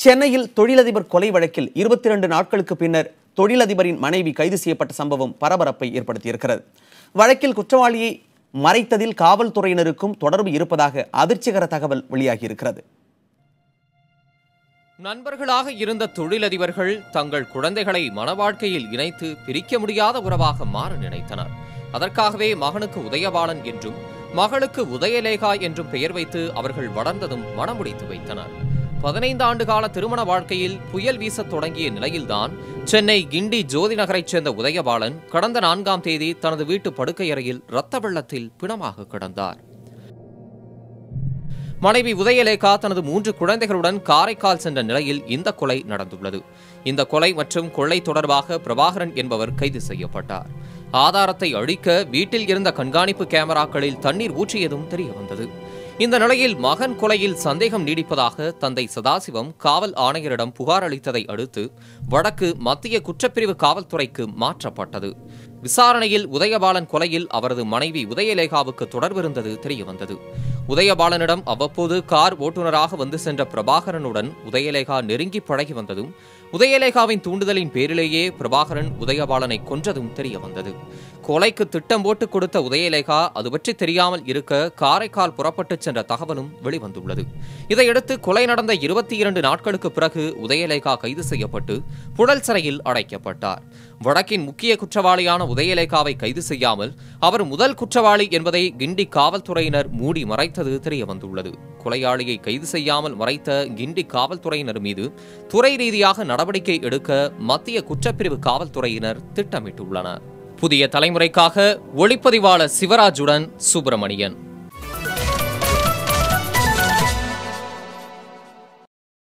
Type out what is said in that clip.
சென்னையில் தொழிலதிபர் கொலை வழக்கில் 22 நாட்களுக்கு பின்னர் தொழிலதிபரின் மனைவி கைது செய்யப்பட்ட சம்பவம் பரபரப்பை ஏற்படுத்தியிருக்கிறது. வழக்கில் குற்றவாளியை மறைத்ததில் காவல்துறையினருக்கும் தொடர்பு இருப்பதாக அதிர்ச்சிகர தகவல் வெளியாகியிருக்கிறது. நண்பர்களாக இருந்த தொழிலதிபர்கள் தங்கள் குழந்தைகளை மனவாழ்க்கையில் இணைத்து பிரிக்க முடியாத உறவாக மாற நினைத்தனர். அதற்காகவே மகனுக்கு உதயபாலன் என்றும் மகளுக்கு உதயலேகா என்றும் பெயர் வைத்து அவர்கள் வளர்ந்ததும் மனமுடித்து வைத்தனர். 15 ஆண்டு கால திருமண வாழ்க்கையில் புயல் வீசத் தொடங்கிய நிலையில்தான் சென்னை கிண்டி ஜோதி நகரைச் சேர்ந்த உதயபாலன் கடந்த 4ஆம் தேதி தனது வீட்டு படுக்கையறையில் இரத்த வெள்ளத்தில் பிணமாக கிடந்தார். மனைவி உதயலேகா தனது 3 குழந்தைகளுடன் காரைக்கால் சென்ற நிலையில் இந்த கொலை நடந்துள்ளது. இந்த கொலை மற்றும் கொள்ளை தொடர்பாக பிரபாகரன் என்பவர் கைது செய்யப்பட்டார். ஆதாரத்தை அழிக்க வீட்டில் இருந்த கண்காணிப்பு கேமராக்களில் தண்ணீர் ஊற்றியதும் தெரியவந்தது. இந்த நிலையில் மகன் கொலையில் சந்தேகம் நீடிப்பதாக தந்தை சதாசிவம் காவல் ஆணையரிடம் புகார் அளித்ததை அடுத்து வழக்கு மத்திய குற்றப்பிரிவு காவல்துறைக்கு மாற்றப்பட்டது. விசாரணையில் உதயபாலன் கொலையில் அவரது மனைவி உதயலேகாவுக்கு தொடர்பு இருந்தது தெரியவந்தது. உதயபாலனிடம் அவ்வப்போது கார் ஓட்டுநராக வந்து சென்ற பிரபாகரனுடன் உதயலேகா நெருங்கி பழகி வந்ததும் உதயலேகாவின் தூண்டுதலின் பேரிலேயே பிரபாகரன் உதயபாலனை கொன்றதும் தெரியவந்தது. கொலைக்கு திட்டம் போட்டு கொடுத்த உதயலேகா அது பற்றி தெரியாமல் இருக்க காரைக்கால் புறப்பட்டு சென்ற தகவலும் வெளிவந்துள்ளது. இதையடுத்து கொலை நடந்த 22 நாட்களுக்கு பிறகு உதயலேகா கைது செய்யப்பட்டு புழல் சிறையில் அடைக்கப்பட்டார். வழக்கின் முக்கிய குற்றவாளியான உதயலேகாவை கைது செய்யாமல் அவர் முதல் குற்றவாளி என்பதை கிண்டி காவல்துறையினர் மூடி மறைத்தது தெரியவந்துள்ளது. கொலையாளியை கைது செய்யாமல் மறைத்த கிண்டி காவல்துறையினர் மீது துறை ரீதியாக நடவடிக்கை எடுக்க மத்திய குற்றப்பிரிவு காவல்துறையினர் திட்டமிட்டுள்ளனர். புதிய தலைமுறைக்காக ஒளிப்பதிவாளர் சிவராஜுடன் சுப்பிரமணியன்.